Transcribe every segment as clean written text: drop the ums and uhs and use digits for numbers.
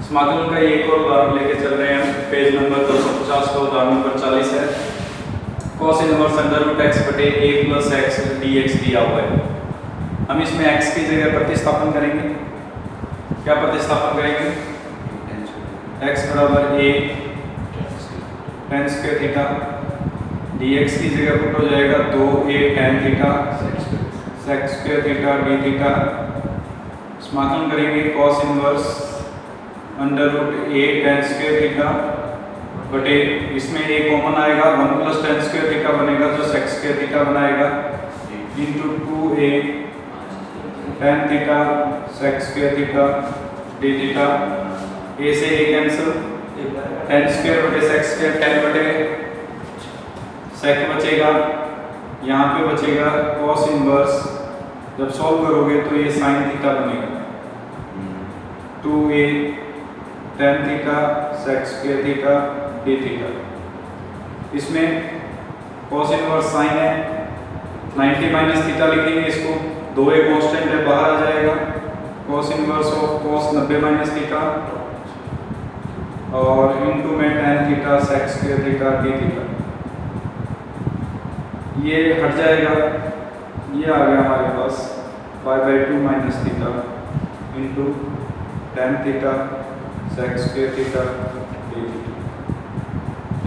समाकलन का एक और उदाहरण लेके चल रहे हैं। पेज नंबर 250 का उदाहरण नंबर 40 है। cos inverse under root x बटे a प्लस x dx दिया हुआ है। हम इसमें x की जगह प्रतिस्थापन करेंगे। क्या प्रतिस्थापन करेंगे? x बराबर a tan स्क्वायर थीटा, dx की जगह पुट हो जाएगा 2a tan theta sec square theta d थीटा। समाकलन करेंगे cos inverse under root a tan square थीटा बटे इसमें a कॉमन आएगा 1 प्लस tan स्क्वायर थीटा बनेगा जो sec स्क्वायर थीटा बनाएगा into 2a tan theta sec square theta d theta. a से a कैंसिल, tan स्क्वायर बटे sec स्क्वायर tan बटे sec बचेगा, यहाँ पे बचेगा cos इनवर्स। जब सॉल्व करोगे तो ये sin थीटा बनेगा 2a tan theta sec square theta d theta. इसमें cos इनवर्स sin है 90 माइनस थीटा लिखेंगे इसको, 2a कांस्टेंट है बाहर आ जाएगा, cos inverse of cos 90 minus theta और इनटू में tan theta sec square theta d theta. ये हट जाएगा, ये आ गया हमारे पास π/2 minus theta into tan theta sec square theta d theta.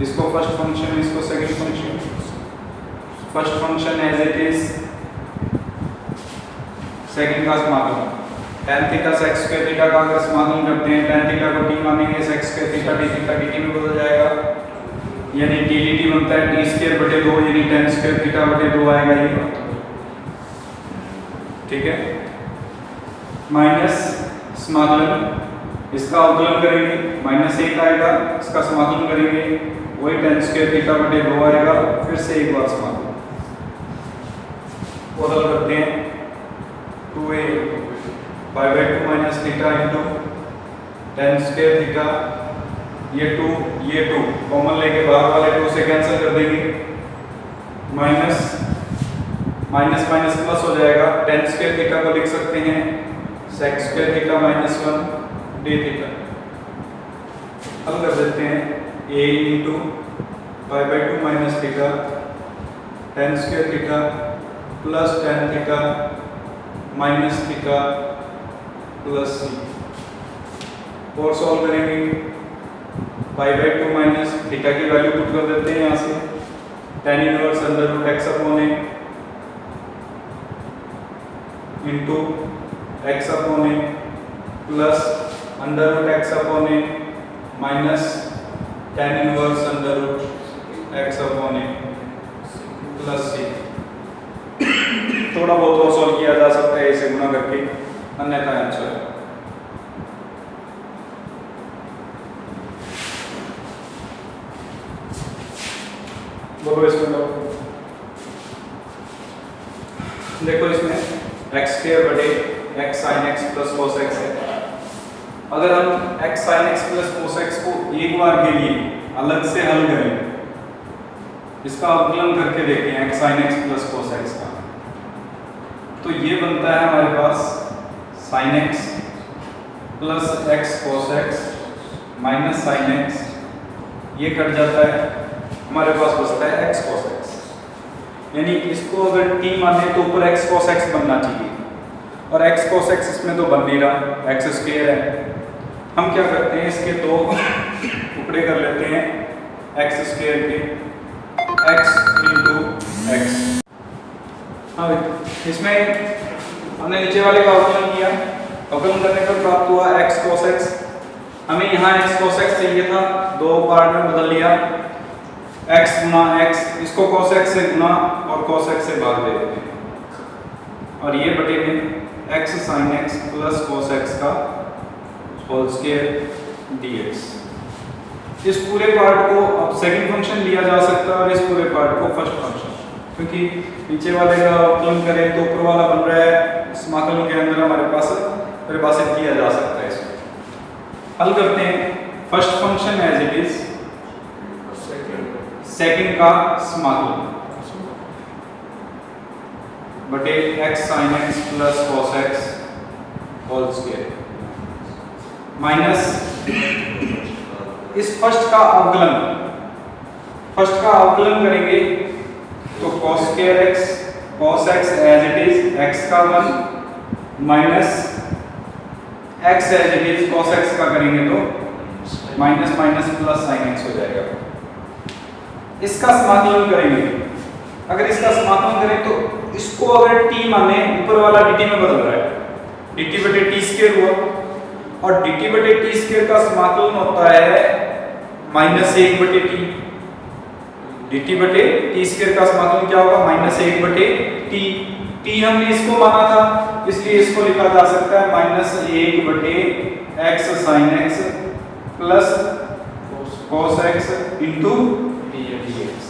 इसको फर्स्ट फंक्शन, इसको second function. First function as it is, second का समाकलन tan theta sec square theta का अगर समाकलन करते हैं, tan थीटा को t मानेंगे, sec स्क्वायर थीटा d थीटा dt में बदल जाएगा, यानी d dt बनता है t स्क्वायर बटे 2 यानी tan स्क्वायर थीटा बटे 2 आएगा ये, ठीक है। माइनस समाकलन, इसका अवकलन करेंगे माइनस 1 आएगा, इसका समाकलन करेंगे वही tan स्क्वायर थीटा बटे 2 आएगा, फिर से एक बार समाकलन बदल करते हैं 2a π/2 minus theta into tan square theta, ये 2 कॉमन लेके बाहर वाले 2 से कैंसिल कर देंगे, माइनस माइनस माइनस प्लस हो जाएगा, tan स्क्वायर थीटा को लिख सकते हैं sec square theta minus 1 d theta. हल कर देते हैं a into π/2 minus theta tan square theta plus tan theta minus theta plus c। और सॉल्व करेंगे π/2 माइनस थीटा की वैल्यू पुट कर देते हैं यहाँ से, tan inverse under root x upon a into x upon a plus under root x upon a minus tan inverse under root x upon a plus c। थोड़ा बहुत और solve किया जा सकता है इसे गुणा करके, अन्यथा आंसर है। बोलो इसमें देखो, इसमें x स्क्वायर बटे x sin x plus cos x है। अगर हम x sin x plus cos x को एक बार के लिए अलग से हल करें, इसका अवकलन करके देखें x sin x plus cos x का, तो ये बनता है हमारे पास sin x plus x cos x minus sin x, ये कट जाता है, हमारे पास बचता है x cos x। यानी इसको अगर t माने तो ऊपर x cos x बनना चाहिए, और x cos x इसमें तो बन नहीं रहा, x स्क्वायर है। हम क्या करते हैं, इसके दो टुकड़े कर लेते हैं x स्क्वायर के, x इंटू x। हाँ, इसमें हमने नीचे वाले का अवकलन किया, अवकलन करने पर प्राप्त हुआ x cos x। हमें यहाँ x cos x चाहिए था, दो पार्ट में बदल लिया, x गुना x, इसको cos x से गुना और cos x से भाग दे देते हैं, और ये बटे में x sin x plus cos x का होल स्क्वायर dx। इस पूरे पार्ट को अब सेकंड फंक्शन लिया जा सकता है और इस पूरे पार्ट को फर्स्ट फंक्शन, क्योंकि नीचे वाले का अवकलन करें तो ऊपर वाला बन रहा है, समाकलन के अंदर हमारे पास परिभाषित किया जा सकता है इसको। हल करते हैं first function as it is, second का समाकलन बटे x sin x plus cos x whole square minus इस फर्स्ट का अवकलन करेंगे तो cos square x as it is x का 1 minus x as it is cos x का करेंगे तो minus minus plus sin x हो जाएगा। इसका समाकलन करेंगे, अगर इसका समाकलन करें तो इसको अगर t माने ऊपर वाला dt में बदल रहा है, dt बटे t स्क्वायर हुआ और dt बटे t स्क्वायर का समाकलन होता है माइनस 1 बटे t। dt बटे t स्क्वायर का समाकलन क्या होगा माइनस 1 बटे t हमने इसको माना था इसलिए इसको लिखा जा सकता है माइनस 1 बटे x sin x plus cos x into dx।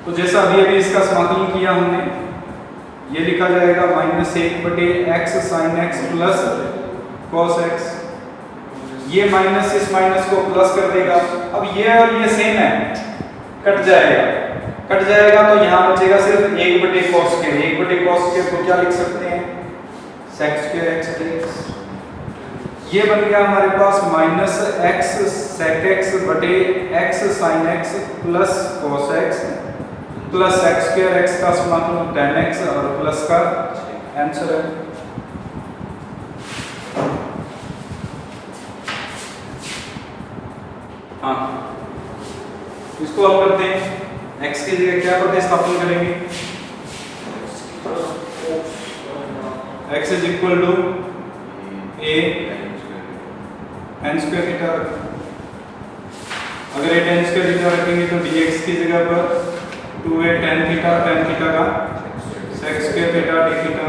तो जैसा अभी इसका समाकलन किया हमने, ये लिखा जाएगा माइनस 1 बटे x sin x plus cos x। ये माइनस इस माइनस को प्लस कर देगा, अब ये और ये सेम है, कट जाएगा तो यहाँ बचेगा सिर्फ 1 बटे cos स्क्वायर। 1 बटे cos स्क्वायर को क्या लिख सकते हैं sec स्क्वायर x dx। ये बन गया हमारे पास माइनस x sec x बटे x sin x plus cos x plus sec square x का समाकलन tan x और प्लस का आंसर है। हाँ, इसको हल करते हैं। x की जगह क्या प्रतिस्थापन करेंगे, x is equal to a tan square थीटा। अगर a tan स्क्वायर थीटा रखेंगे तो dx की जगह पर 2a tan थीटा का sec स्क्वायर थीटा d थीटा।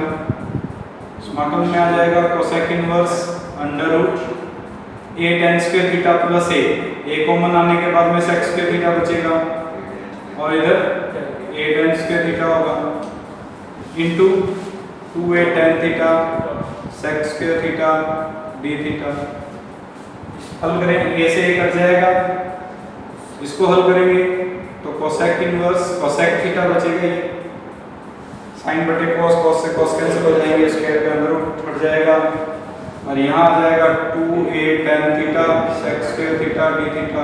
समाकलन में आ जाएगा cosec inverse under root a tan square theta प्लस a कॉमन आने के बाद में sec स्क्वायर थीटा बचेगा और इधर a tan स्क्वायर थीटा होगा into 2a tan theta sec square theta d theta. हल करें, a से a कट जाएगा, इसको हल करेंगे तो cosec इनवर्स cosec थीटा बचेगा, ये sin बटे cos, cos से cos कैंसिल हो जाएंगे, स्क्वायर का अंदर रूट हट जाएगा और यहाँ आ जाएगा 2a tan theta sec square theta d theta.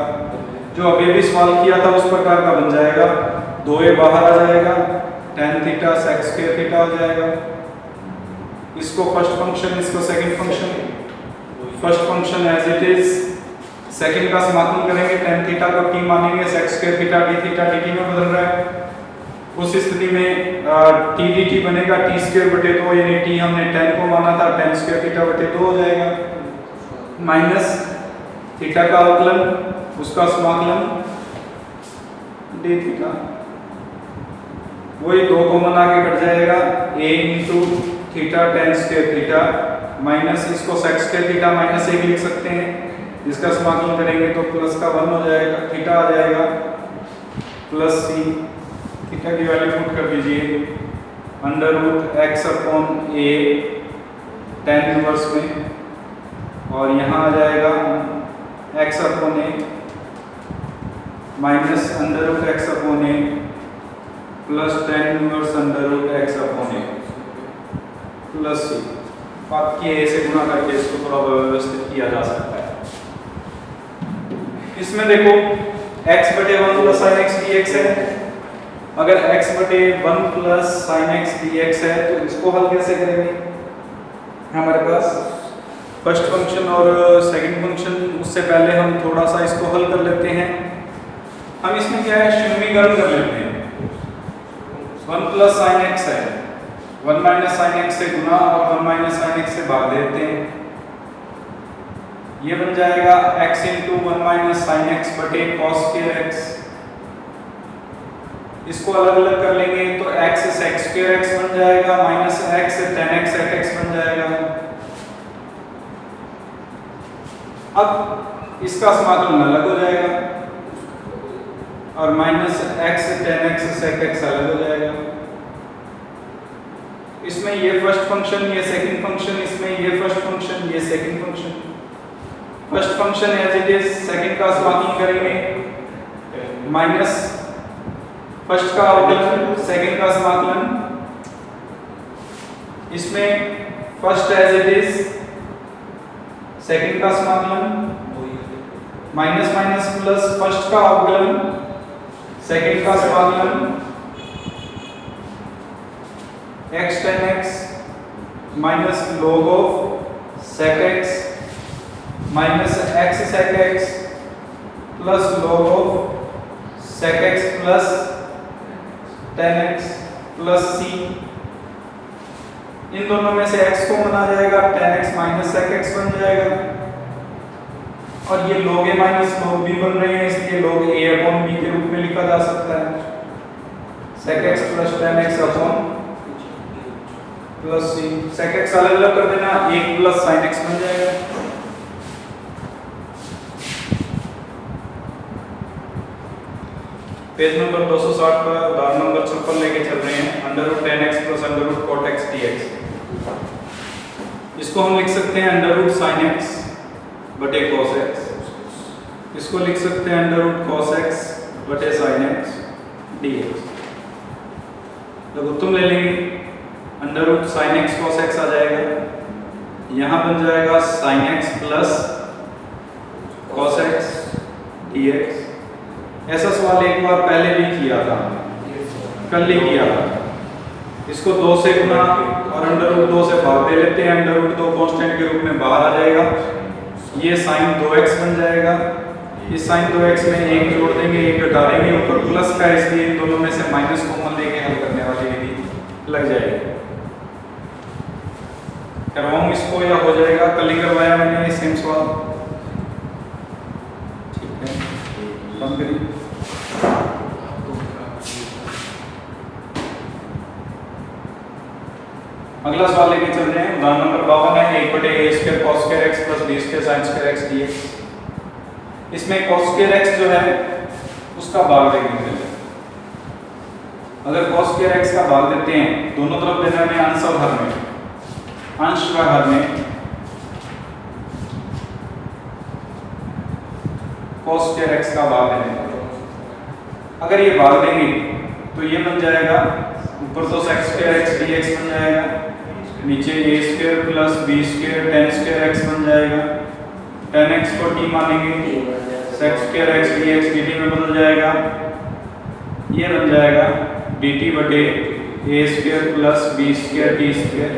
जो अभी भी सवाल किया था उस प्रकार का बन जाएगा, 2a बाहर आ जाएगा, tan थीटा sec स्क्वायर थीटा हो जाएगा। इसको फर्स्ट फंक्शन, इसको second function. First function as it is, second का समाकलन करेंगे, tan थीटा को t मानेंगे, sec स्क्वायर थीटा d थीटा dt में बदल रहा है। उस स्थिति में t dt बनेगा t स्क्वायर बटे 2, यानी t हमने tan को माना था, tan स्क्वायर थीटा बटे 2 हो जाएगा माइनस थीटा का अवकलन, उसका समाकलन d थीटा। वही 2 कॉमन आगे कट जाएगा, a into theta tan square theta minus इसको sec स्क्वायर थीटा माइनस 1 लिख सकते हैं, जिसका समाकलन करेंगे तो प्लस का 1 हो जाएगा, थीटा आ जाएगा प्लस c। थीटा की वैल्यू पुट कर दीजिए under root x upon a tan inverse में और यहाँ आ जाएगा x upon a minus under root x upon a plus tan inverse under root x upon a plus c। बाकी a से गुणा करके इसको थोड़ा व्यवस्थित किया जा सकता है। इसमें देखो x बटे 1 प्लस sin x dx है, अगर x बटे 1 प्लस sin x dx है तो इसको हल कैसे करेंगे। हमारे पास फर्स्ट फंक्शन और सेकंड फंक्शन, उससे पहले हम थोड़ा सा इसको हल कर लेते हैं। हम इसमें क्या है, शून्यीकरण कर लेते हैं। 1 प्लस sin x है, 1 माइनस sin x से गुना और 1 माइनस sin x से भाग देते हैं, ये बन जाएगा x into 1 minus sin x बटे cos स्क्वायर x। इसको अलग अलग कर लेंगे तो x sec स्क्वायर x बन जाएगा minus x tan x sec x बन जाएगा। अब इसका समाकलन अलग हो जाएगा और minus x tan x sec x अलग हो जाएगा। इसमें ये फर्स्ट फंक्शन, ये सेकंड फंक्शन, इसमें ये फर्स्ट फंक्शन, ये second function. First function as it is, second का समाकलन करेंगे माइनस फर्स्ट का अवकलन सेकंड का समाकलन। इसमें first as it is, second का समाकलन, माइनस माइनस प्लस फर्स्ट का अवकलन सेकंड का समाकलन, x tan x minus log of sec x minus x sec x plus log of sec x plus tan x plus c। इन दोनों में से x को बना जाएगा, tan x minus sec x बन जाएगा, और ये log a minus log b बन रहे हैं, इसलिए log a अपॉन b के रूप में लिखा जा सकता है, sec x plus tan x upon plus c। sec x अलग अलग कर देना, 1 प्लस sin x बन जाएगा। पेज नंबर 260 पर उदाहरण नंबर 56 लेके चल रहे हैं, under root tan x plus under root cot x dx। इसको हम लिख सकते हैं अंडर रूट sin x बटे cos x, इसको लिख सकते हैं अंडर रूट cos x बटे sin x dx। लघुत्तम ले लेंगे, अंडर root sin x cos x आ जाएगा, यहाँ बन जाएगा sin x plus cos x dx। ऐसा सवाल एक बार पहले भी किया था, कल ही किया था। इसको 2 से गुना और अंडर रूट 2 से भाग दे लेते हैं, अंडर रूट 2 कांस्टेंट के रूप में बाहर आ जाएगा, ये sin 2x बन जाएगा। इस sin 2x में 1 जोड़ देंगे, 1 घटा देंगे, ऊपर प्लस का, इसलिए इन दोनों में से माइनस कॉमन लेके हल करने वाली विधि लग जाएगी। करवाऊं इसको या हो जाएगा? कल ही करवाया मैंने ये सेम सवाल, ठीक है, बंद करिए। अगला सवाल लेके चल रहे हैं, उदाहरण नंबर 52 है, 1 बटे a square cos square x plus b square sin square x dx। इसमें cos स्क्वायर x जो है उसका भाग देंगे। अगर cos स्क्वायर x का भाग देते हैं, दोनों तरफ देना है अंश और हर में, अंश व हर में cos स्क्वायर x का भाग देंगे। अगर ये भाग देंगे तो ये बन जाएगा, ऊपर तो sec स्क्वायर x dx बन जाएगा, नीचे a square plus b square tan square x बन जाएगा, tan x को t मानेंगे, sec square x dx dt में बदल जाएगा, ये बन जाएगा dt बटे a square plus b square t square,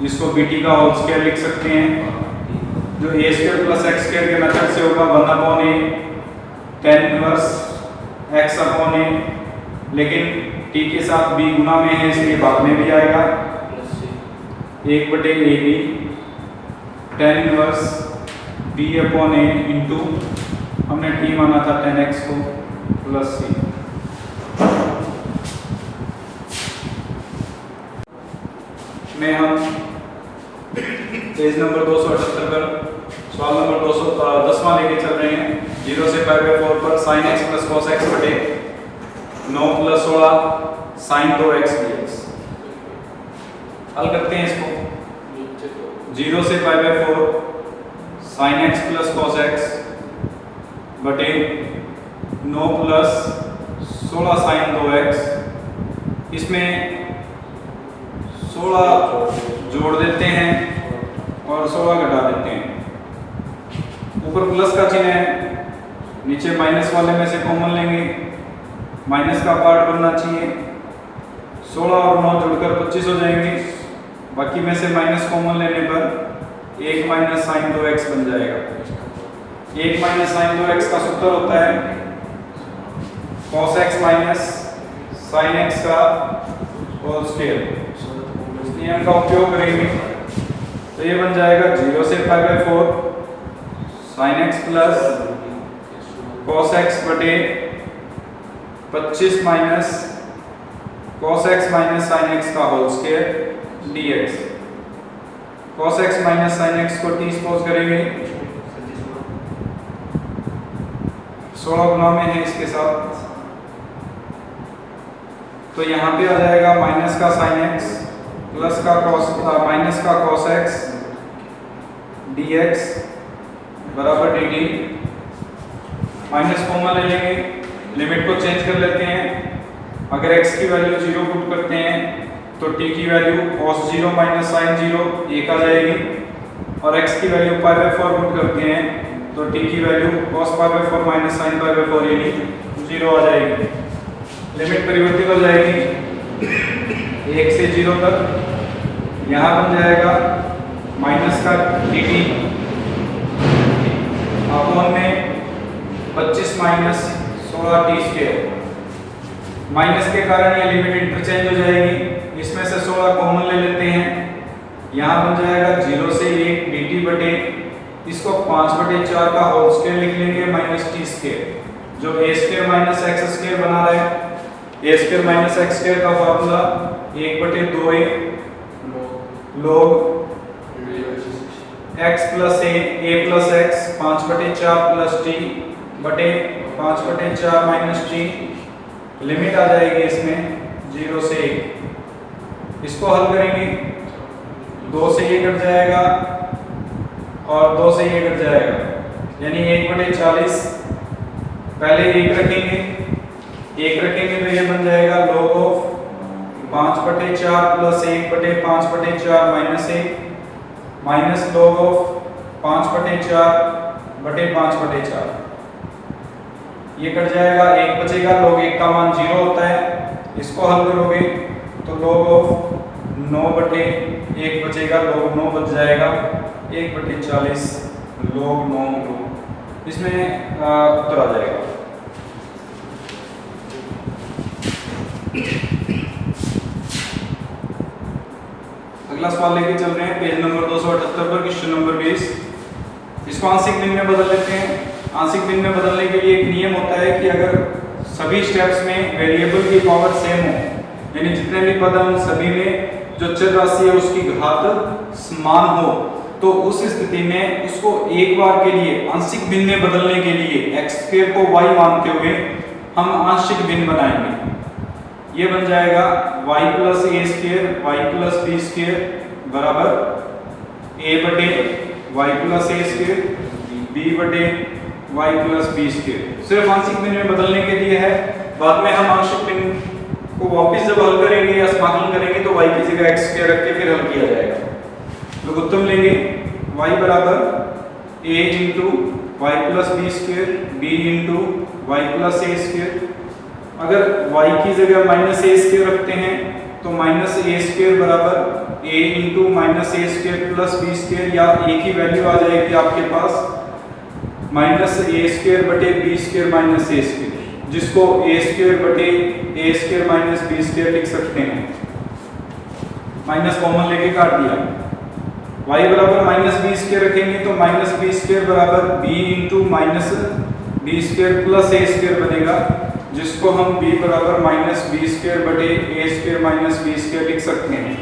जिसको bt का होल स्क्वायर लिख सकते हैं, जो a square plus x square के मेथड से होगा 1 upon a tan inverse x upon a, लेकिन t के साथ b गुना में है इसलिए बाद में भी आएगा, 1 बटे A B tan inverse b upon a into, हमने t माना था tan x को, प्लस c। में हम पेज नंबर 278 पर सवाल नंबर 210वां लेके चल रहे हैं, 0 से π/4 पर sin x plus cos x बटे 9 प्लस 16 sin 2x dx। हल करते हैं इसको, 0 से π/4 sin x plus cos x बटे 9 प्लस 16 sin 2x। इसमें 16 जोड़ देते हैं और 16 घटा देते हैं, ऊपर प्लस का चिन्ह है, नीचे माइनस वाले में से कॉमन लेंगे, माइनस का पार्ट बनना चाहिए, 16 और 9 जोड़कर 25 हो जाएंगे, बाकी में से माइनस कॉमन लेने पर 1 माइनस साइन 2x बन जाएगा। 1 माइनस साइन 2x का सूत्र होता है cos x minus sine x का होल स्क्वायर। इस नियम का उपयोग करेंगे तो ये बन जाएगा 0 से π/4 sine x plus cos x बटे 25 minus cos x minus sine x का whole square dx। cos x minus sine x को t सपोज करेंगे, 16 गुना में है इसके साथ, तो यहाँ पे आ जाएगा माइनस का साइन x प्लस का माइनस का cos x dx बराबर dt। माइनस कॉमन ले लेंगे लिमिट को चेंज कर लेते हैं। अगर x की वैल्यू 0 पुट करते हैं तो t की वैल्यू cos 0 माइनस sin 0 1 आ जाएगी, और x की वैल्यू पाई बाय 4 पुट करते हैं तो t की value cos pi by 4 minus sin pi by 4 यानी 0 आ जाएगी। लिमिट परिवर्तित हो जाएगी 1 से 0 तक, यहाँ बन जाएगा माइनस का dt अपॉन में 25 माइनस 16 t स्क्वायर। माइनस के कारण ये लिमिट इंटरचेंज हो जाएगी, इसमें से 16 कॉमन ले लेते हैं, यहाँ बन जाएगा 0 से 1 dt बटे, इसको 5/4 का होल स्क्वायर लिख लेंगे माइनस t स्क्वायर, जो a square minus x square बना रहा है। a square minus x square का formula 1/2a log x plus a plus x 5/4 plus t बटे 5/4 माइनस t। लिमिट आ जाएगी इसमें 0 से 1, इसको हल करेंगे 2 से ये कट जाएगा और 2 से ये कट जाएगा, यानी 1/40। पहले 1 रखेंगे, 1 रखेंगे तो ये बन जाएगा log of 5/4 plus 1/5/4 minus 1 minus log of 5/4 बटे 5/4। ये कट जाएगा, 1 बचेगा, log 1 का मान 0 होता है, इसको हल करोगे तो log ऑफ 9/1 बचेगा, log 9 बच जाएगा 1/40 log 9, इसमें उत्तर आ जाएगा। अगला सवाल लेके चल रहे हैं पेज नंबर 278 पर, क्वेश्चन नंबर 20। इसको आंशिक भिन्न में बदल लेते हैं। आंशिक भिन्न में बदलने के लिए एक नियम होता है कि अगर सभी स्टेप्स में वेरिएबल की पावर सेम हो, यानी जितने भी पद हैं उन सभी में जो चर राशि है उसकी घात समान हो, तो उस स्थिति में उसको एक बार के लिए आंशिक भिन्न में बदलने के लिए x स्क्वायर को y मानते हुए हम आंशिक भिन्न बनाएंगे। ये बन जाएगा y plus a square y plus b square बराबर a बटे y plus a square b बटे y प्लस b स्क्वायर। सिर्फ आंशिक भिन्न में बदलने के लिए है, बाद में हम आंशिक भिन्न को वापस जब हल करेंगे या समाकलन करेंगे तो y की जगह x स्क्वायर रख के फिर हल किया जाएगा। लघुत्तम लेंगे y बराबर a into y plus b square b into y plus a square. अगर y की जगह माइनस a स्क्वायर रखते हैं तो माइनस a स्क्वायर बराबर a into minus a square plus b square, या a की वैल्यू आ जाएगी आपके पास माइनस a स्क्वायर बटे b square minus a square, जिसको a स्क्वायर बटे a square minus b square लिख सकते हैं। माइनस कॉमन लेके काट दिया, y बराबर माइनस b स्क्वायर रखेंगे तो माइनस b स्क्वायर बराबर b into minus b square plus a square बनेगा, जिसको हम b बराबर माइनस b स्क्वायर बटे a square minus b square लिख सकते हैं।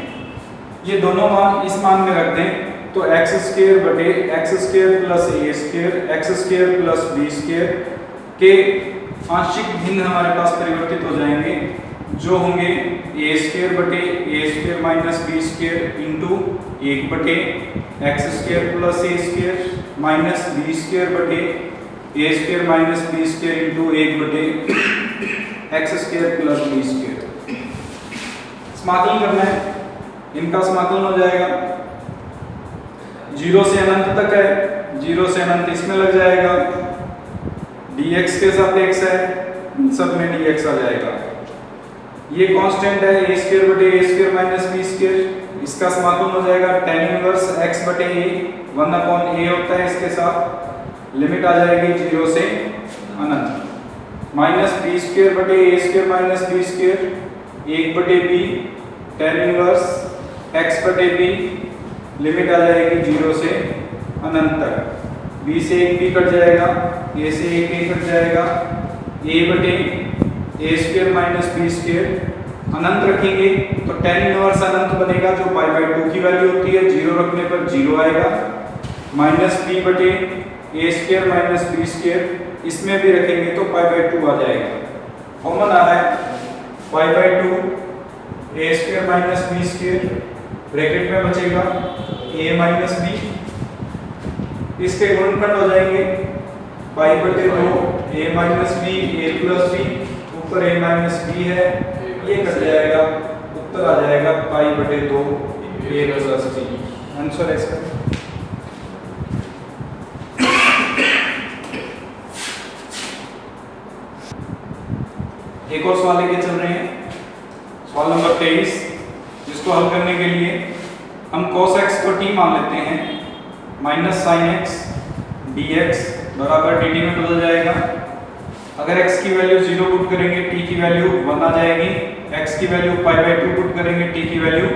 ये दोनों मान इस मान में रख दें तो x स्क्वायर बटे x square plus a square x square plus b square के आंशिक भिन्न हमारे पास परिवर्तित हो जाएंगे, जो होंगे a स्क्वायर बटे a square minus b square into 1 बटे x square plus a square minus b square बटे a square minus b square into 1 बटे x square plus b square. समाकलन करना है, इनका समाकलन हो जाएगा 0 से अनंत तक है, 0 से अनंत इसमें लग जाएगा, dx के साथ x है, सब में dx आ जाएगा। ये कांस्टेंट है a स्क्वायर बटे a square minus b square, इसका समाकलन हो जाएगा tan इनवर्स x बटे a 1/a होता है, इसके साथ लिमिट आ जाएगी 0 से अनंत माइनस b स्क्वायर बटे a square minus b square 1/b tan inverse x बटे b, लिमिट आ जाएगी 0 से अनंत तक। b से 1 b कट जाएगा, a से 1 a कट जाएगा, a बटे a square minus b square अनंत रखेंगे तो tan इनवर्स अनंत बनेगा, जो पाई बाय 2 की वैल्यू होती है, 0 रखने पर 0 आएगा, माइनस b बटे a square minus b square, इसमें भी रखेंगे तो पाई बाय 2 आ जाएगा। कॉमन आ रहा है pi by 2 a square minus b square, bracket में बचेगा a माइनस b, इसके गुणनखंड हो जाएंगे पाई बटे 2 a minus B a plus B, ऊपर a माइनस बी है, ये कट जाएगा, उत्तर आ जाएगा पाई बटे 2 a प्लस बी। आंसर है इसका। एक और सवाल लेके चल रहे हैं, सवाल नंबर 23, जिसको हल करने के लिए हम cos x को t मान लेते हैं, माइनस साइन x dx बराबर dt में बदल जाएगा। अगर x की वैल्यू 0 पुट करेंगे t की वैल्यू 1 आ जाएगी, x की वैल्यू π/2 पुट करेंगे t की वैल्यू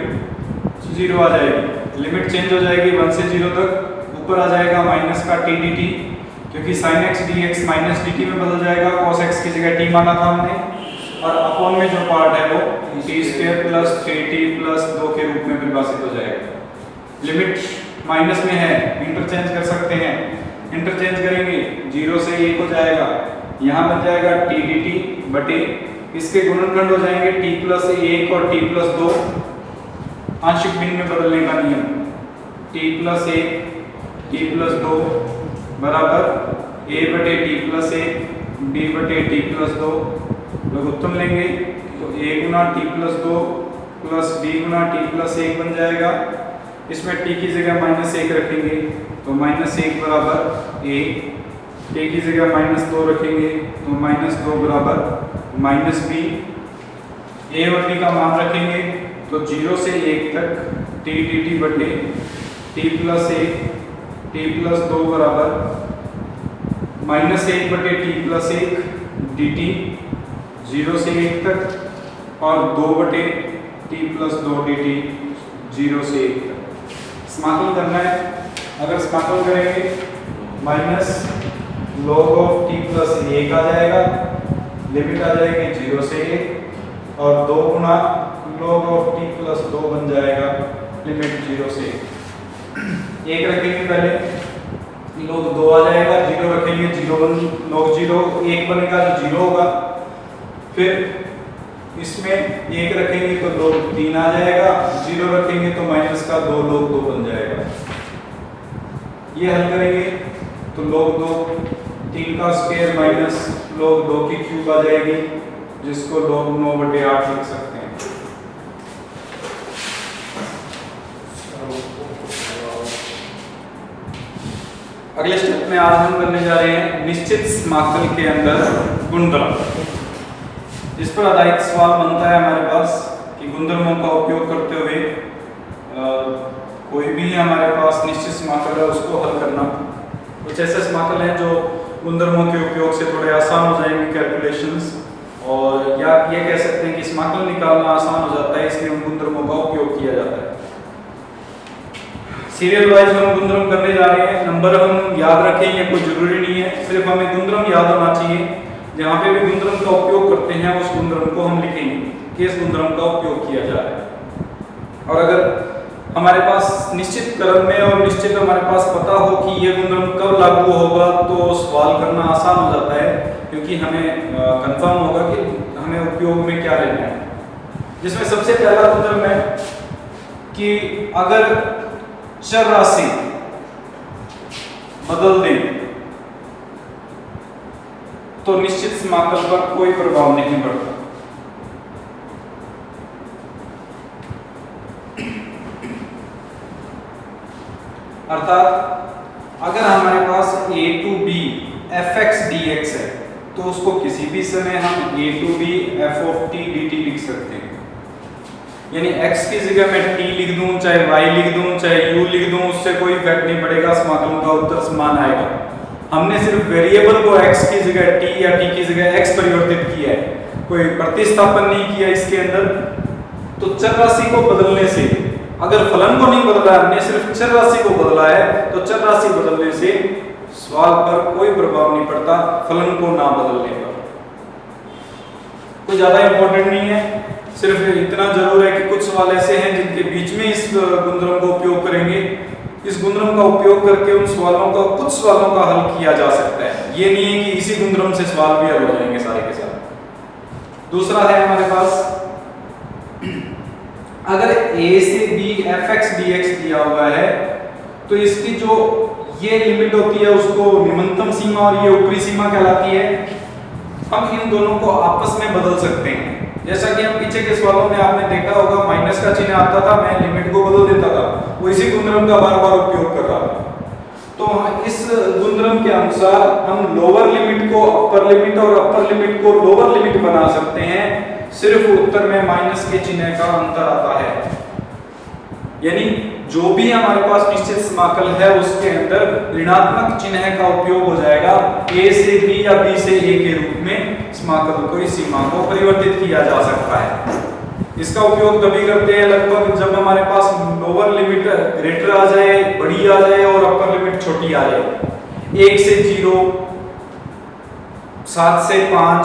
0 आ जाएगी। लिमिट चेंज हो जाएगी 1 से 0 तक, ऊपर आ जाएगा माइनस का t dt, क्योंकि sin x dx minus dt में बदल जाएगा, cos x की जगह t माना था हमने, और अपॉन में जो पार्ट है वो t² प्लस 3t प्लस 2 के रूप में परिभाषित हो जाएगा। लिमिट माइनस में है, इंटरचेंज कर सकते हैं, इंटरचेंज करेंगे 0 से 1 हो जाएगा, यहाँ बन जाएगा t dt बटे, इसके गुणनखंड हो जाएंगे t प्लस 1 और t प्लस 2, आंशिक भिन्न में बदलने का नियम, t प्लस 1 t प्लस 2 बराबर a बटे t प्लस 1 b बटे t प्लस 2, लघुत्तम लेंगे तो a Guna t plus 2 plus b Guna t plus 1 बन जाएगा। इसमें t की जगह माइनस 1 रखेंगे तो माइनस 1 बराबर a, t की जगह माइनस 2 रखेंगे तो माइनस 2 बराबर माइनस b, a और b का मान रखेंगे तो 0 से 1 तक t dt बटे t प्लस 1 t प्लस 2 बराबर माइनस 1 बटे t प्लस 1 dt 0 से 1 तक, और 2 बटे t प्लस 2 dt 0 से 1 तक। समाकलन करना है, अगर समाकलन करेंगे minus log of t plus 1 आ जाएगा, लिमिट आ जाएगी 0 से 1, और 2 गुना log ऑफ t प्लस 2 बन जाएगा, लिमिट 0 से 1 रखेंगे पहले, log 2 आ जाएगा, 0 रखेंगे 0 बन log 0 1 बनेगा तो 0 होगा, फिर इसमें 1 रखेंगे तो log 3 आ जाएगा, 0 रखेंगे तो माइनस का 2 log 2 बन जाएगा। ये हल करेंगे तो log 2 3 का स्क्वायर माइनस log 2 की क्यूब आ जाएगी, जिसको log 9 बटे 8 लिख सकते हैं। अगले स्टेप में आज हम करने जा रहे हैं निश्चित समाकल के अंदर गुणधर्म। इस पर आधारित सवाल बनता है हमारे पास कि गुणधर्मों का उपयोग करते हुए कोई भी हमारे पास निश्चित समाकल है उसको हल करना। कुछ ऐसे समाकल हैं जो गुणधर्मों के उपयोग से थोड़े आसान हो जाएंगे कैलकुलेशंस, और या ये कह सकते हैं कि समाकल निकालना आसान हो जाता है, इसलिए उन गुणधर्मों का उपयोग किया जाता है। सीरियल वाइज हम गुणधर्म करने जा रहे हैं, नंबर हम याद रखें ये कोई जरूरी नहीं है, सिर्फ हमें गुणधर्म याद होना चाहिए। जहाँ पे भी गुणधर्म का उपयोग करते हैं उस गुणधर्म को हम लिखेंगे कि इस गुणधर्म का उपयोग किया जा रहा है। और अगर हमारे पास निश्चित क्रम में और निश्चित हमारे पास पता हो कि ये गुणधर्म कब लागू होगा तो सवाल करना आसान हो जाता है, क्योंकि हमें कंफर्म होगा कि हमें उपयोग में क्या लेना है। जिसमें सबसे पहला गुणधर्म है कि अगर चर राशि बदल दें तो निश्चित समाकल पर कोई प्रभाव नहीं पड़ता। अर्थात अगर हमारे पास a to b fx dx है तो उसको किसी भी समय हम a to b f of t dt लिख सकते हैं। यानी x की जगह मैं t लिख दूं, चाहे y लिख दूं, चाहे u लिख दूं, उससे कोई इफेक्ट नहीं पड़ेगा, समाकलन का उत्तर समान आएगा। हमने सिर्फ वेरिएबल को x की जगह t या t की जगह x परिवर्तित किया है, कोई प्रतिस्थापन नहीं किया इसके अंदर। तो चर राशि को बदलने से, अगर फलन को नहीं बदला, हमने सिर्फ चर राशि को बदला है, तो चर राशि बदलने से सवाल पर कोई प्रभाव नहीं पड़ता, फलन को ना बदलने पर। कोई ज्यादा इंपॉर्टेंट नहीं है, सिर्फ इतना जरूर है कि कुछ सवाल ऐसे हैं जिनके बीच में इस गुणधर्म का उपयोग करेंगे। इस गुणधर्म का उपयोग करके उन सवालों का, कुछ सवालों का हल किया जा सकता है। ये नहीं है कि इसी गुणधर्म से सवाल भी हल हो जाएंगे सारे के सारे। दूसरा है हमारे पास, अगर a से b fx dx दिया हुआ है तो इसकी जो ये लिमिट होती है उसको निम्नतम सीमा और ये ऊपरी सीमा कहलाती है। हम इन दोनों को आपस में बदल सकते हैं। जैसा कि हम पीछे के सवालों में आपने देखा होगा, माइनस का चिन्ह आता था, मैं लिमिट को बदल देता था, वो इसी गुणधर्म का बार बार उपयोग कर रहा था। तो इस गुणधर्म के अनुसार हम लोअर लिमिट को अपर लिमिट और अपर लिमिट को लोअर लिमिट बना सकते हैं, सिर्फ उत्तर में माइनस के चिन्ह का अंतर आता है। यानी जो भी हमारे पास निश्चित समाकल है उसके अंदर ऋणात्मक चिन्ह का उपयोग हो जाएगा, a से b या b से a के रूप में समाकल को, इस सीमा को परिवर्तित किया जा सकता है। इसका उपयोग तभी करते हैं लगभग जब हमारे पास लोअर लिमिट ग्रेटर आ जाए, बड़ी आ जाए और अपर लिमिट छोटी आ जाए। 1 से 0, 7 से 5,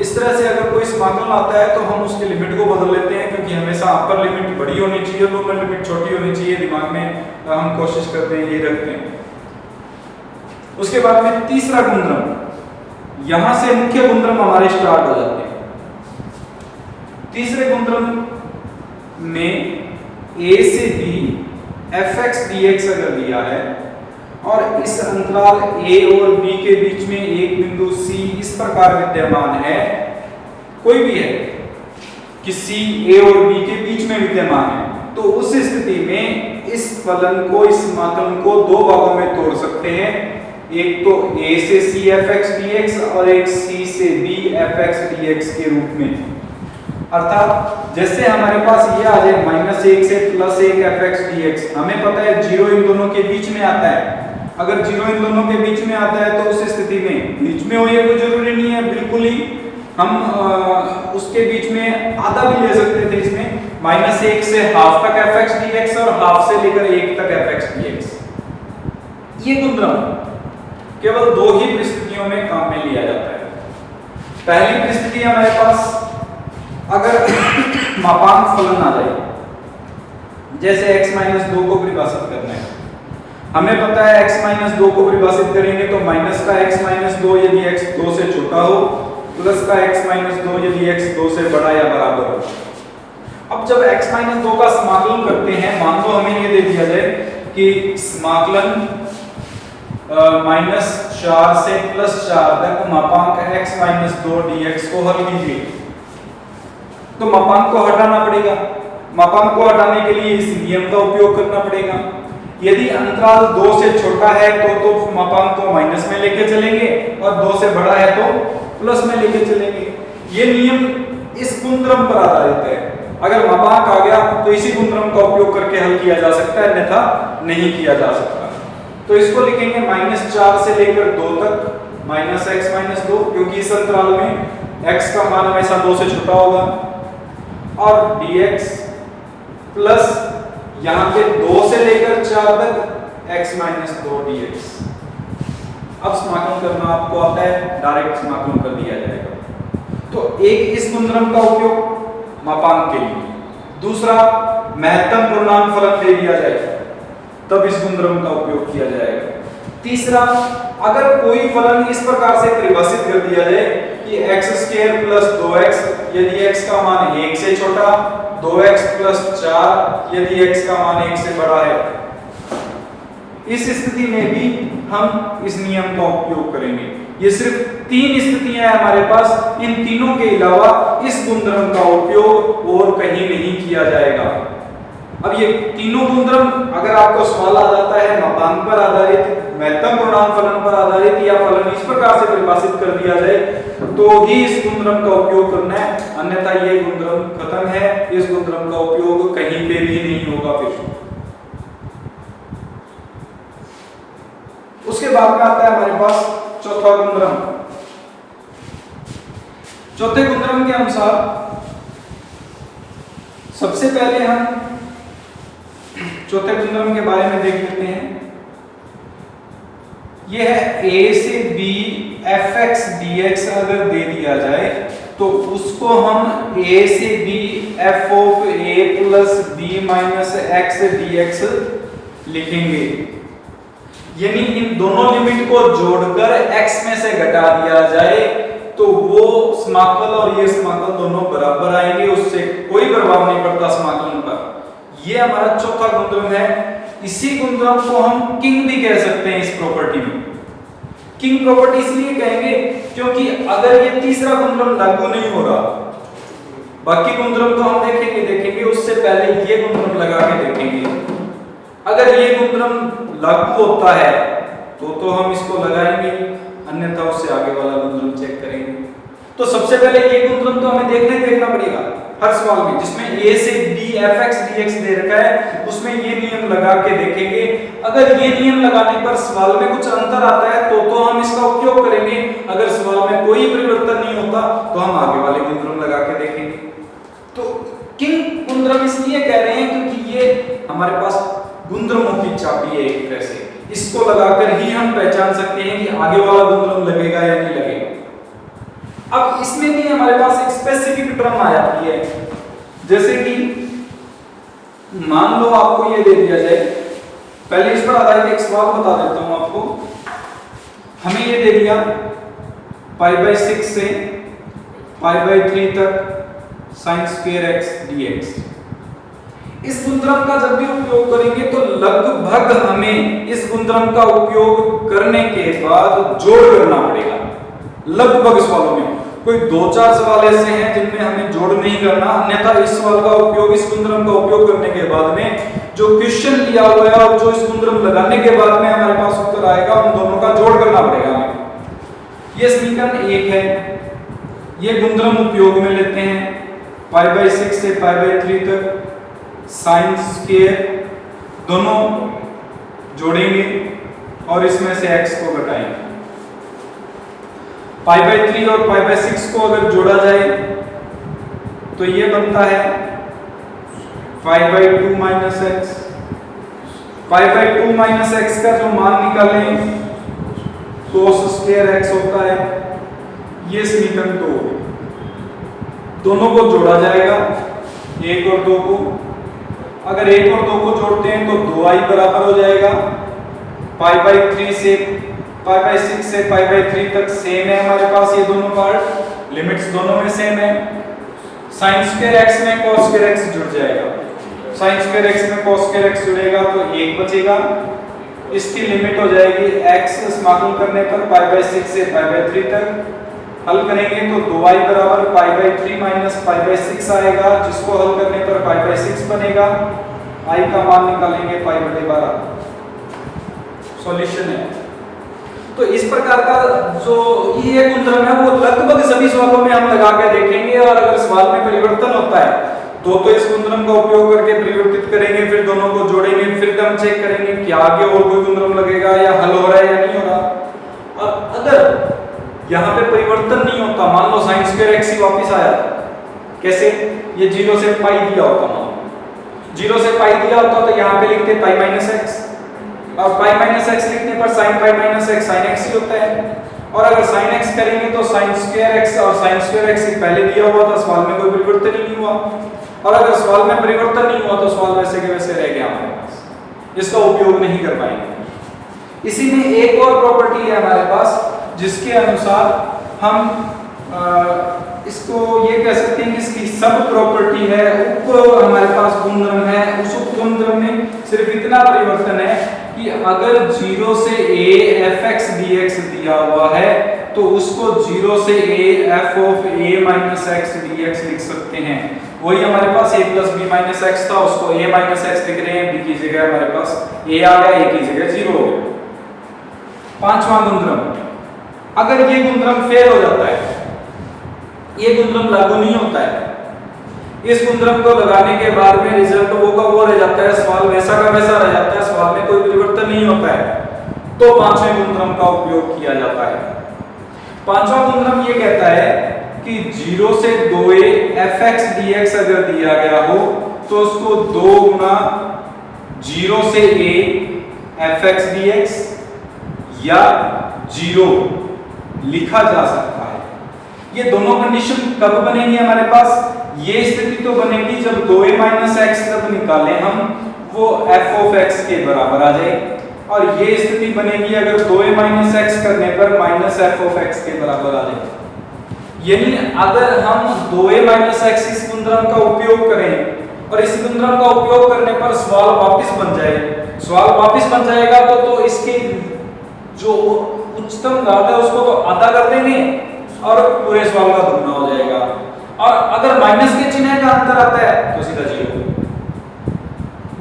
इस तरह से अगर कोई समाकलन आता है तो हम उसकी लिमिट को बदल लेते हैं, क्योंकि हमेशा अपर लिमिट बड़ी होनी चाहिए, लोअर लिमिट छोटी होनी चाहिए, दिमाग में हम कोशिश करते हैं, ये रखते हैं। उसके बाद में तीसरा गुणधर्म, यहां से मुख्य गुणधर्म हमारे स्टार्ट हो जाते हैं। तीसरे गुणधर्म में a से b fx dx अगर दिया है और इस अंतराल a और b के बीच में एक बिंदु c इस प्रकार विद्यमान है, कोई भी है कि c a और b के बीच में विद्यमान है, तो उस स्थिति में इस फलन को, इस समाकलन को दो भागों में तोड़ सकते हैं। एक तो a से c fx dx और एक c से b fx dx के रूप में। अर्थात जैसे हमारे पास ये आ जाए -1 से +1 fx dx, हमें पता है 0 इन दोनों के बीच में आता है। अगर 0 इन दोनों के बीच में आता है तो उस स्थिति में बीच में हो, ये कोई जरूरी नहीं है, बिल्कुल ही हम उसके बीच में आधा भी ले सकते थे। इसमें -1 से हाफ तक fx dx और हाफ से लेकर 1 तक fx dx। ये गुणधर्म केवल दो ही परिस्थितियों में काम में लिया जाता है। पहली परिस्थिति हमारे पास अगर मापांक फलन आ जाए, जैसे x-2 को परिभाषित करना है, हमें पता है x-2 को परिभाषित करेंगे तो माइनस का x-2 यदि x 2 से छोटा हो, प्लस का x-2 यदि x 2 से बड़ा या बराबर हो। अब जब x-2 का समाकलन करते हैं, मान लो हमें ये दे दिया जाए कि समाकलन -4 से +4 तक मापांक x-2 dx को हल कीजिए, तो मापांक को हटाना पड़ेगा। मापांक को हटाने के लिए इस नियम का उपयोग करना पड़ेगा। यदि अंतराल 2 से छोटा है तो मापांक को माइनस में लेके चलेंगे और 2 से बड़ा है तो प्लस में लेके चलेंगे। ये नियम इस गुणधर्म पर आधारित है। अगर मापांक आ गया तो इसी गुणधर्म का उपयोग करके हल किया जा सकता है, अन्यथा नहीं किया जा सकता। तो इसको लिखेंगे -4 से लेकर 2 तक -x-2, क्योंकि इस अंतराल में x का मान हमेशा 2 से छोटा होगा, और dx प्लस यहां पे 2 से लेकर 4 तक x-2 dx। अब समाकलन करना आपको आता है, डायरेक्ट समाकलन कर दिया जाएगा। तो एक इस गुणधर्म का उपयोग मापांक के लिए, दूसरा महत्तम पूर्णांक फलन दे दिया जाए तब इस गुणधर्म का उपयोग किया जाएगा। तीसरा, अगर कोई फलन इस प्रकार से परिभाषित कर दिया जाए कि x² + 2x यदि x का मान 1 से छोटा, 2x + 4 यदि x का मान 1 से बड़ा है, इस स्थिति में भी हम इस नियम का उपयोग करेंगे। ये सिर्फ 3 स्थितियां हैं हमारे पास, इन तीनों के अलावा इस गुणधर्म का उपयोग और कहीं नहीं किया जाएगा। अब ये तीनों गुणधर्म अगर आपको सवाल आ जाता है मापांक पर आधारित, महत्तम पूर्णांक फलन पर आधारित, या फलन इस प्रकार से परिभाषित कर दिया जाए, तो ही इस गुणधर्म का उपयोग करना है, अन्यथा ये गुणधर्म खत्म है। इस गुणधर्म का उपयोग कहीं पे भी नहीं होगा। फिर उसके बाद में आता है हमारे पास चौथा गुणधर्म। चौथे गुणधर्म के अनुसार सबसे पहले हम चौथे गुणधर्म के बारे में देख लेते हैं। यह है a से b fx dx अगर दे दिया जाए तो उसको हम a से b f of a plus b minus x dx लिखेंगे। यानी इन दोनों लिमिट को जोड़कर x में से घटा दिया जाए तो वो समाकल और ये समाकल दोनों बराबर आएंगे, उससे कोई प्रभाव नहीं पड़ता समाकलन पर। ये हमारा चौथा गुणधर्म है इसी गुणधर्म को हम किंग भी कह सकते हैं इस प्रॉपर्टी में। किंग प्रॉपर्टी इसलिए कहेंगे क्योंकि अगर ये तीसरा गुणधर्म लागू नहीं हो रहा, बाकी गुणधर्म तो हम देखेंगे उससे पहले ये गुणधर्म लगा के देखेंगे। अगर ये गुणधर्म लागू होता है तो हम इसको लगाएंगे, अन्यथा उससे आगे वाला गुणधर्म चेक करेंगे। तो सबसे पहले ये गुणधर्म तो हमें देखना पड़ेगा हर सवाल में, जिसमें a से b fx dx दे रखा है उसमें ये नियम लगा के देखेंगे। अगर ये नियम लगाने पर सवाल में कुछ अंतर आता है तो हम इसका उपयोग करेंगे। अगर सवाल में कोई परिवर्तन नहीं होता तो हम आगे वाले गुणधर्म लगा के देखेंगे। तो किंग गुणधर्म इसलिए कह रहे हैं क्योंकि ये हमारे पास गुणधर्मों की चाबी है एक तरह से। इसको लगाकर ही हम पहचान सकते हैं कि आगे वाला गुणधर्म लगेगा या नहीं लगेगा। अब इसमें भी हमारे पास एक स्पेसिफिक टर्म आ जाती है, जैसे कि मान लो आपको ये दे दिया जाए, पहले इस पर आधारित एक सवाल बता देता हूं आपको। हमें ये दे दिया π/6 से π/3 तक sin² x dx। इस गुणधर्म का जब भी उपयोग करेंगे तो लगभग हमें इस गुणधर्म का उपयोग करने के बाद जोड़ करना पड़ेगा। लगभग सवालों में कोई 2-4 सवाल ऐसे हैं जिनमें हमें जोड़ नहीं करना, अन्यथा इस सवाल का उपयोग, इस गुणधर्म का उपयोग करने के बाद में जो क्वेश्चन दिया हुआ है और जो इस गुणधर्म लगाने के बाद में हमारे पास उत्तर आएगा, उन दोनों का जोड़ करना पड़ेगा हमें। ये समीकरण 1 है, ये गुणधर्म उपयोग में लेते हैं π/6 से π/3 तक sin², दोनों जोड़ेंगे और इसमें से x को घटाएंगे। π/3 और π/6 को अगर जोड़ा जाए तो ये बनता है π/2 - x। π/2 - x का जो मान निकालें cos² x होता है। ये समीकरण 2, दोनों को जोड़ा जाएगा 1 और 2 को। अगर 1 और 2 को जोड़ते हैं तो 2i बराबर हो जाएगा। π/3 से π/6 से π/3 तक सेम है हमारे पास ये दोनों पार्ट, लिमिट्स दोनों में सेम है। sin² x में cos² x जुड़ जाएगा, sin² x में cos² x जुड़ेगा तो 1 बचेगा। इसकी लिमिट हो जाएगी x समाकलन करने पर π/6 से π/3 तक। हल करेंगे तो 2i बराबर π/3 - π/6 आएगा, जिसको हल करने पर π/6 बनेगा। i का मान निकालेंगे π/12। सॉल्यूशन है। तो इस प्रकार का जो ये गुणधर्म है वो लगभग सभी सवालों में हम लगा के देखेंगे, और अगर सवाल में परिवर्तन होता है तो इस गुणधर्म का उपयोग करके परिवर्तित करेंगे, फिर दोनों को जोड़ेंगे, फिर हम चेक करेंगे कि आगे और कोई गुणधर्म लगेगा या हल हो रहा है या नहीं हो रहा। और अगर यहाँ पे परिवर्तन नहीं होता, मान लो sin² x ही वापस आया, कैसे? ये 0 से π दिया होता, मान 0 से π दिया होता तो यहाँ पे लिखते π - x, और π - x लिखने पर sin π - x sin x ही होता है। और अगर sin x करेंगे तो sin² x, और sin² x पहले दिया हुआ था, सवाल में कोई परिवर्तन ही नहीं हुआ। और अगर सवाल में परिवर्तन नहीं हुआ तो सवाल वैसे के वैसे रह गया हमारे पास, इसका उपयोग नहीं कर पाएंगे। इसी में एक और प्रॉपर्टी है हमारे पास जिसके अनुसार हम इसको ये कह सकते हैं कि इसकी सब प्रॉपर्टी है, उप हमारे पास गुणधर्म है। उस उप गुणधर्म में सिर्फ इतना परिवर्तन है कि अगर 0 से a fx dx दिया हुआ है तो उसको 0 से a f(a - x dx लिख सकते हैं। वही हमारे पास a + b - x था, उसको a - x लिख रहे हैं, b की जगह हमारे पास a आ गया, a की जगह 0 हो गया। पांचवा गुणधर्म, अगर ये गुणधर्म फेल हो जाता है, ये गुणधर्म लागू नहीं होता है, इस गुणधर्म को लगाने के बाद में रिजल्ट वो का वो रह जाता है, सवाल वैसा का वैसा रह जाता है, सवाल में कोई परिवर्तन नहीं होता है, तो पांचवें गुणधर्म का उपयोग किया जाता है। पांचवा गुणधर्म ये कहता है कि 0 से 2a fx dx अगर दिया गया हो तो उसको 2 गुना 0 से a fx dx या 0 लिखा जा सकता है। ये दोनों कंडीशन कब बनेगी हमारे पास? ये स्थिति तो बनेगी जब 2a - x जब निकालें हम वो f(x) के बराबर आ जाए, और ये स्थिति बनेगी अगर 2a - x करने पर -f(x) के बराबर आ जाए। यानी अगर हम 2a - x इस गुणधर्म का उपयोग करें और इस गुणधर्म का उपयोग करने पर सवाल वापस बन जाए सवाल वापस बन जाएगा तो इसके जो उच्चतम घात है उसको तो आधा कर देंगे और पूरे सवाल का दुगना हो जाएगा। और अगर माइनस के चिन्ह का अंतर आता है तो सीधा जीरो,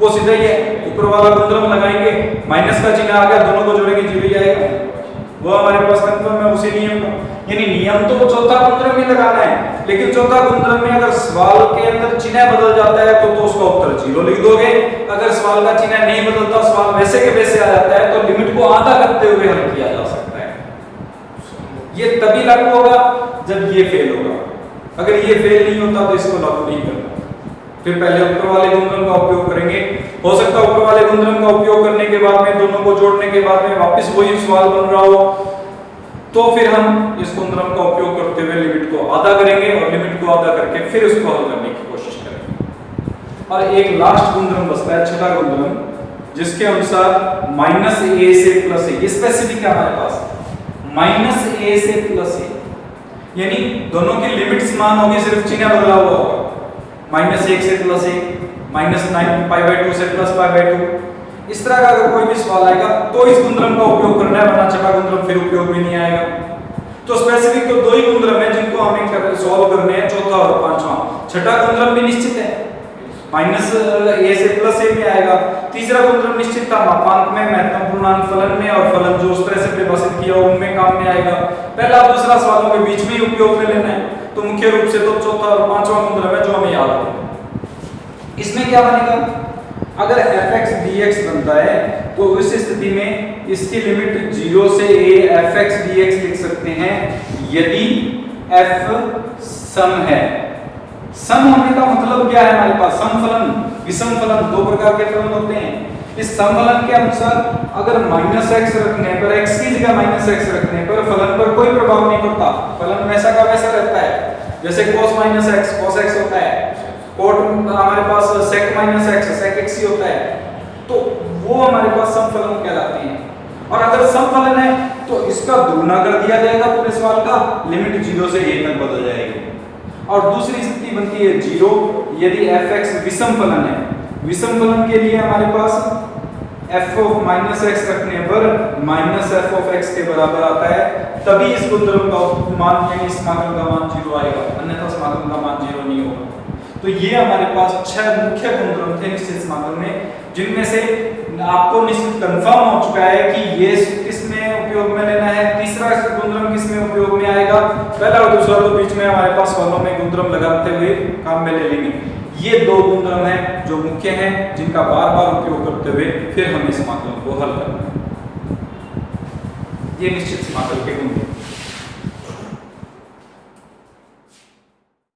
वो सीधा ही है, ऊपर वाला गुणधर्म लगाएंगे, माइनस का चिन्ह आ गया, दोनों को जोड़ेंगे जीरो ही आएगा, वो हमारे पास कंफर्म है उसी नियम का। यानी नियम तो चौथा गुणधर्म ही लगाना है, लेकिन चौथा गुणधर्म में अगर सवाल के अंदर चिन्ह बदल जाता है तो उसका उत्तर जीरो लिख दोगे। अगर सवाल का चिन्ह नहीं बदलता, सवाल वैसे के वैसे आ जाता है तो लिमिट को आधा करते हुए हल किया जा सकता है। ये तभी लागू होगा जब ये फेल होगा, अगर ये फेल नहीं होता तो इसको लागू नहीं करना। फिर पहले ऊपर वाले गुणधर्म का उपयोग करेंगे, हो सकता है ऊपर वाले गुणधर्म का उपयोग करने के बाद में दोनों को जोड़ने के बाद में वापस वही सवाल बन रहा हो, तो फिर हम इस गुणधर्म का उपयोग करते हुए लिमिट को आधा करेंगे और लिमिट को आधा करके फिर उसको हल करने की कोशिश करेंगे। और एक लास्ट गुणधर्म बचता है, छठा गुणधर्म, जिसके अनुसार माइनस ए से प्लस ए, स्पेसिफिक है हमारे पास, माइनस ए से प्लस ए, यानी दोनों की लिमिट समान होगी, सिर्फ चिन्ह बदला हुआ होगा। माइनस 1 से प्लस 1, माइनस 9 π/2 से प्लस π/2, इस तरह का अगर कोई भी सवाल आएगा तो इस गुणधर्म का उपयोग करना है, वरना छठा गुणधर्म फिर उपयोग में नहीं आएगा। तो स्पेसिफिक तो दो ही गुणधर्म है जिनको हमें सॉल्व करने हैं, चौथा और पांचवा। छठा गुणधर्म भी निश्चित है, माइनस ए से प्लस ए में आएगा। तीसरा गुणधर्म निश्चित था, मापांक में, महत्वपूर्णांक फलन में, और फलन जो उस तरह से परिभाषित किया उनमें काम में आएगा। पहला और दूसरा सवालों के बीच में ही उपयोग में लेना है, तो मुख्य रूप से तो चौथा और पांचवा गुणधर्म है जो हमें याद है। इसमें क्या बनेगा, अगर fx dx बनता है तो उस स्थिति में इसकी लिमिट 0 से a fx dx लिख सकते हैं यदि f सम है। सम होने का मतलब क्या है हमारे पास, सम फलन, विषम फलन, दो प्रकार के फलन होते हैं। इस सम फलन के अनुसार अगर -x रखने पर, x की जगह -x रखने पर फलन पर कोई प्रभाव नहीं पड़ता, फलन वैसा का वैसा रहता है। जैसे cos -x cos x होता है, कोट हमारे पास sec -x sec x ही होता है, तो वो हमारे पास सम फलन कहलाते हैं। और अगर सम फलन है तो इसका दुगना कर दिया जाएगा पूरे सवाल का, लिमिट 0 से a तक बदल जाएगी। और दूसरी स्थिति बनती है 0 यदि fx विषम फलन है। विषम फलन के लिए हमारे पास f of -x रखने पर -f of x के बराबर आता है, तभी इस गुणधर्म का मान यानी समाकलन का मान 0 आएगा, अन्यथा समाकलन का मान 0 नहीं होगा। तो ये हमारे पास 6 मुख्य गुणधर्म थे निश्चित समाकलन में, जिनमें से आपको निश्चित कंफर्म हो चुका है कि ये किस में उपयोग में लेना है, तीसरा गुणधर्म किस में उपयोग में आएगा, पहला और दूसरा तो बीच में हमारे पास फलों में गुणधर्म लगाते हुए काम में ले लेंगे। ये दो गुणधर्म हैं जो मुख्य हैं, जिनका बार बार उपयोग करते हुए फिर हमें समाकलन को हल करना है। ये निश्चित समाकलन के गुण हैं।